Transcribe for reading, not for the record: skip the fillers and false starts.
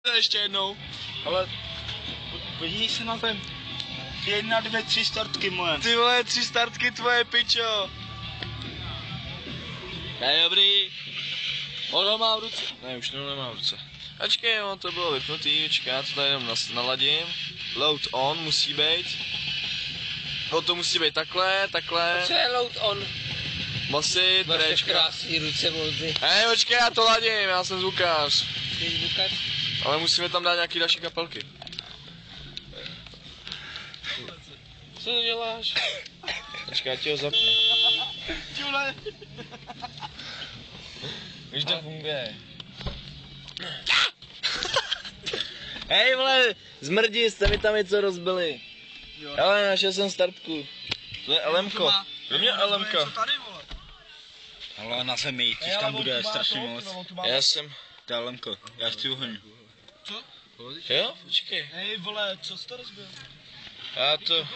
Ještě jednou. Ale podívej se na ten. 1, 2, 3 startky moje. Ty vole, 3 startky tvoje, pičo. Je dobrý. On ho má v ruce. Ne, už nemá v ruce. Ačkej, on to bylo vypnutý, počkej, já to tady jenom naladím. Load on musí být. To musí být takhle. Co je load on? Basy, Máš trečka. krásný ruce, moldy. Hej, počkej, já to ladím, já jsem zvukář. Jsi zvukař? Ale musíme tam dát nějaký další kapelky. Co to děláš? Počkej, já ti ho zapnu. Čule. Víš, to funguje. Hej vole, zmrdí, jste mi tam něco rozbili. Ale našel jsem startku. To je LMko. Pro mě LMka. Ale na zemi, těch tam bude strašně moc. Já jsem... To je LMko, já chci uhoň. Jo? Počkej. Hej vole, co jsi to rozbil? Já to...